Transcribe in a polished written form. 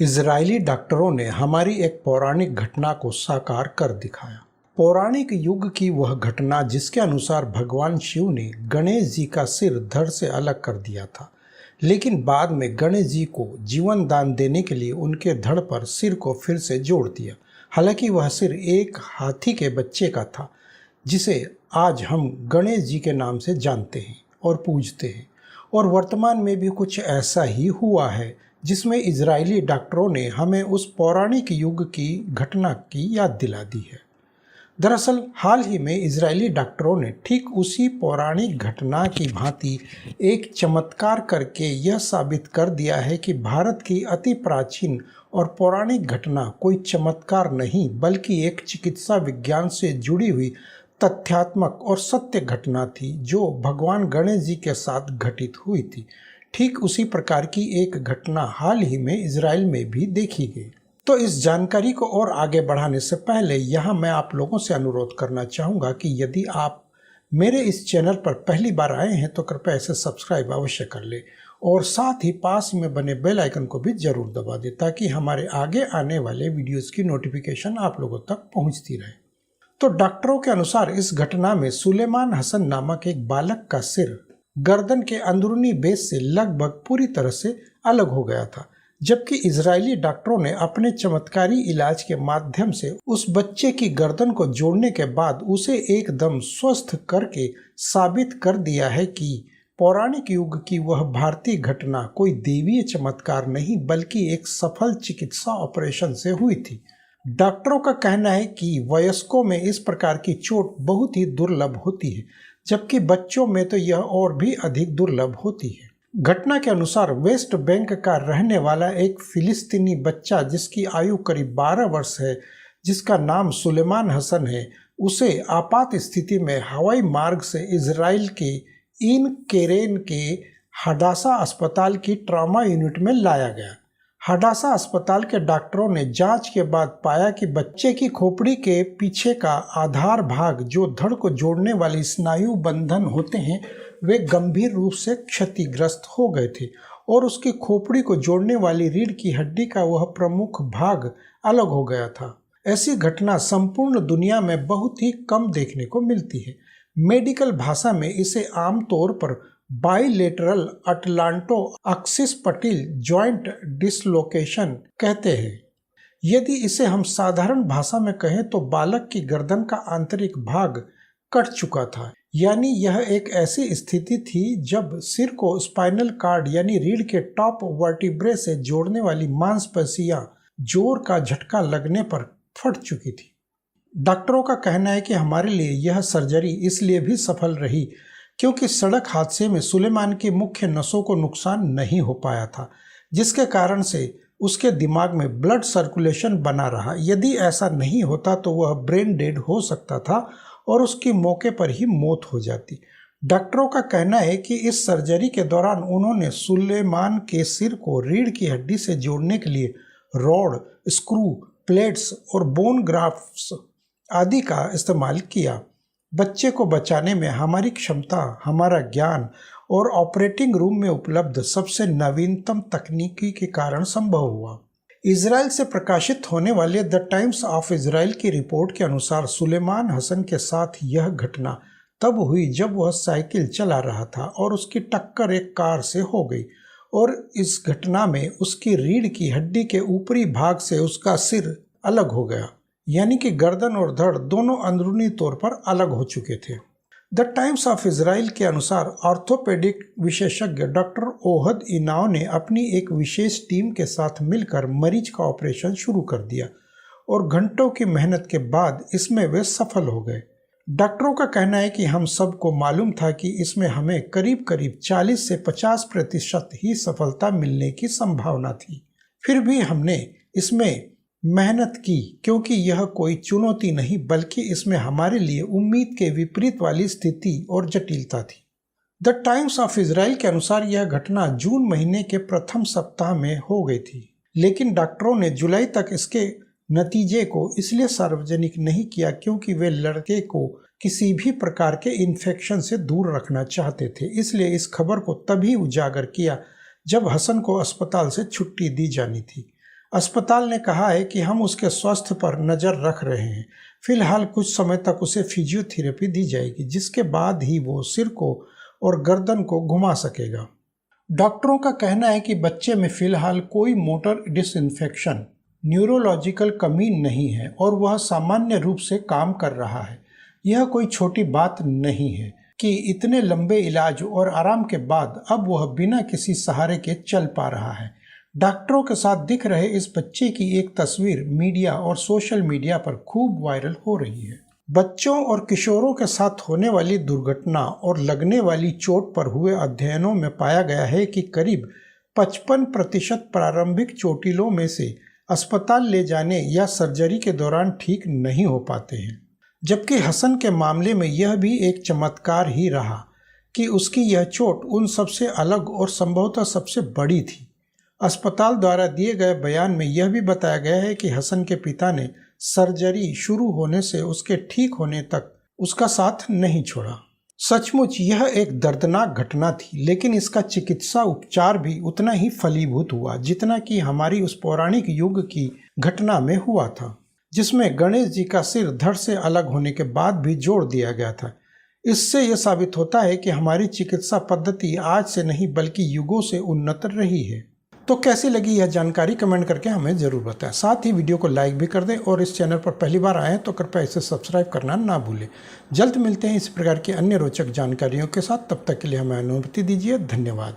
Israeli डॉक्टरों ने हमारी एक पौराणिक घटना को साकार कर दिखाया। पौराणिक युग की वह घटना जिसके अनुसार भगवान शिव ने गणेश जी का सिर धड़ से अलग कर दिया था, लेकिन बाद में गणेश जी को जीवन दान देने के लिए उनके धड़ पर सिर को फिर से जोड़ दिया। हालांकि वह सिर एक हाथी के बच्चे का था, जिसे आज हम गणेश जी के नाम से जानते हैं और पूजते हैं। और वर्तमान में भी कुछ ऐसा ही हुआ है, जिसमें इजरायली डॉक्टरों ने हमें उस पौराणिक युग की घटना की याद दिला दी है। दरअसल हाल ही में इजरायली डॉक्टरों ने ठीक उसी पौराणिक घटना की भांति एक चमत्कार करके यह साबित कर दिया है कि भारत की अति प्राचीन और पौराणिक घटना कोई चमत्कार नहीं, बल्कि एक चिकित्सा विज्ञान से जुड़ी हुई तथ्यात्मक और सत्य घटना थी, जो भगवान गणेश जी के साथ घटित हुई थी। ठीक उसी प्रकार की एक घटना हाल ही में इजराइल में भी देखी गई। तो इस जानकारी को और आगे बढ़ाने से पहले यहाँ मैं आप लोगों से अनुरोध करना चाहूँगा कि यदि आप मेरे इस चैनल पर पहली बार आए हैं तो कृपया इसे सब्सक्राइब अवश्य कर ले और साथ ही पास में बने बेल आइकन को भी जरूर दबा दें, ताकि हमारे आगे आने वाले वीडियोस की नोटिफिकेशन आप लोगों तक पहुँचती रहे। तो डॉक्टरों के अनुसार इस घटना में सुलेमान हसन नामक एक बालक का सिर गर्दन के अंदरूनी बेस से लगभग पूरी तरह से अलग हो गया था, जबकि इजरायली डॉक्टरों ने अपने चमत्कारी इलाज के माध्यम से उस बच्चे की गर्दन को जोड़ने के बाद उसे एकदम स्वस्थ करके साबित कर दिया है कि पौराणिक युग की वह भारतीय घटना कोई देवीय चमत्कार नहीं, बल्कि एक सफल चिकित्सा ऑपरेशन से हुई थी। डॉक्टरों का कहना है कि वयस्कों में इस प्रकार की चोट बहुत ही दुर्लभ होती है, जबकि बच्चों में तो यह और भी अधिक दुर्लभ होती है। घटना के अनुसार वेस्ट बैंक का रहने वाला एक फिलिस्तीनी बच्चा, जिसकी आयु करीब 12 वर्ष है, जिसका नाम सुलेमान हसन है, उसे आपात स्थिति में हवाई मार्ग से इजराइल के इन केरेन के हडासा अस्पताल की ट्रॉमा यूनिट में लाया गया। हडासा अस्पताल के डॉक्टरों ने जांच के बाद पाया कि बच्चे की खोपड़ी के पीछे का आधार भाग, जो धड़ को जोड़ने वाले स्नायु बंधन होते हैं, वे गंभीर रूप से क्षतिग्रस्त हो गए थे और उसकी खोपड़ी को जोड़ने वाली रीढ़ की हड्डी का वह प्रमुख भाग अलग हो गया था। ऐसी घटना संपूर्ण दुनिया में बहुत ही कम देखने को मिलती है। मेडिकल भाषा में इसे आमतौर पर बाइलेटरल अटलांटो अक्सिस-पटिल जॉइंट डिसलोकेशन कहते हैं। यदि इसे हम साधारण भाषा में कहें तो बालक की गर्दन का आंतरिक भाग कट चुका था, यानी यह एक ऐसी स्थिति थी जब सिर को स्पाइनल कार्ड यानी रीढ़ के टॉप वर्टिब्रे से जोड़ने वाली मांसपेशियां जोर का झटका लगने पर फट चुकी थी। डॉक्टरों का कहना है कि हमारे लिए यह सर्जरी इसलिए भी सफल रही क्योंकि सड़क हादसे में सुलेमान की मुख्य नसों को नुकसान नहीं हो पाया था, जिसके कारण से उसके दिमाग में ब्लड सर्कुलेशन बना रहा। यदि ऐसा नहीं होता तो वह ब्रेन डेड हो सकता था और उसकी मौके पर ही मौत हो जाती। डॉक्टरों का कहना है कि इस सर्जरी के दौरान उन्होंने सुलेमान के सिर को रीढ़ की हड्डी से जोड़ने के लिए रॉड, स्क्रू, प्लेट्स और बोन ग्राफ्ट्स आदि का इस्तेमाल किया। बच्चे को बचाने में हमारी क्षमता, हमारा ज्ञान और ऑपरेटिंग रूम में उपलब्ध सबसे नवीनतम तकनीकी के कारण संभव हुआ। इजराइल से प्रकाशित होने वाले द टाइम्स ऑफ इजराइल की रिपोर्ट के अनुसार सुलेमान हसन के साथ यह घटना तब हुई जब वह साइकिल चला रहा था और उसकी टक्कर एक कार से हो गई और इस घटना में उसकी रीढ़ की हड्डी के ऊपरी भाग से उसका सिर अलग हो गया, यानी कि गर्दन और धड़ दोनों अंदरूनी तौर पर अलग हो चुके थे। द टाइम्स ऑफ इजराइल के अनुसार ऑर्थोपेडिक विशेषज्ञ डॉक्टर ओहद इनाव ने अपनी एक विशेष टीम के साथ मिलकर मरीज का ऑपरेशन शुरू कर दिया और घंटों की मेहनत के बाद इसमें वे सफल हो गए। डॉक्टरों का कहना है कि हम सबको मालूम था कि इसमें हमें करीब करीब 40 से 50% ही सफलता मिलने की संभावना थी। फिर भी हमने इसमें मेहनत की क्योंकि यह कोई चुनौती नहीं, बल्कि इसमें हमारे लिए उम्मीद के विपरीत वाली स्थिति और जटिलता थी। द टाइम्स ऑफ इजराइल के अनुसार यह घटना जून महीने के प्रथम सप्ताह में हो गई थी, लेकिन डॉक्टरों ने जुलाई तक इसके नतीजे को इसलिए सार्वजनिक नहीं किया क्योंकि वे लड़के को किसी भी प्रकार के इन्फेक्शन से दूर रखना चाहते थे। इसलिए इस खबर को तभी उजागर किया जब हसन को अस्पताल से छुट्टी दी जानी थी। अस्पताल ने कहा है कि हम उसके स्वास्थ्य पर नज़र रख रहे हैं। फिलहाल कुछ समय तक उसे फिजियोथेरेपी दी जाएगी, जिसके बाद ही वो सिर को और गर्दन को घुमा सकेगा। डॉक्टरों का कहना है कि बच्चे में फिलहाल कोई मोटर डिसइंफेक्शन, न्यूरोलॉजिकल कमी नहीं है और वह सामान्य रूप से काम कर रहा है। यह कोई छोटी बात नहीं है कि इतने लंबे इलाज और आराम के बाद अब वह बिना किसी सहारे के चल पा रहा है। डॉक्टरों के साथ दिख रहे इस बच्चे की एक तस्वीर मीडिया और सोशल मीडिया पर खूब वायरल हो रही है। बच्चों और किशोरों के साथ होने वाली दुर्घटना और लगने वाली चोट पर हुए अध्ययनों में पाया गया है कि करीब 55% प्रारंभिक चोटिलों में से अस्पताल ले जाने या सर्जरी के दौरान ठीक नहीं हो पाते हैं। जबकि हसन के मामले में यह भी एक चमत्कार ही रहा कि उसकी यह चोट उन सबसे अलग और संभवतः सबसे बड़ी थी। अस्पताल द्वारा दिए गए बयान में यह भी बताया गया है कि हसन के पिता ने सर्जरी शुरू होने से उसके ठीक होने तक उसका साथ नहीं छोड़ा। सचमुच यह एक दर्दनाक घटना थी, लेकिन इसका चिकित्सा उपचार भी उतना ही फलीभूत हुआ जितना कि हमारी उस पौराणिक युग की घटना में हुआ था, जिसमें गणेश जी का सिर धड़ से अलग होने के बाद भी जोड़ दिया गया था। इससे यह साबित होता है कि हमारी चिकित्सा पद्धति आज से नहीं बल्कि युगों से उन्नत रही है। तो कैसी लगी यह जानकारी कमेंट करके हमें ज़रूर बताएं। साथ ही वीडियो को लाइक भी कर दें और इस चैनल पर पहली बार आए तो कृपया इसे सब्सक्राइब करना ना भूलें। जल्द मिलते हैं इस प्रकार की अन्य रोचक जानकारियों के साथ। तब तक के लिए हमें अनुमति दीजिए। धन्यवाद।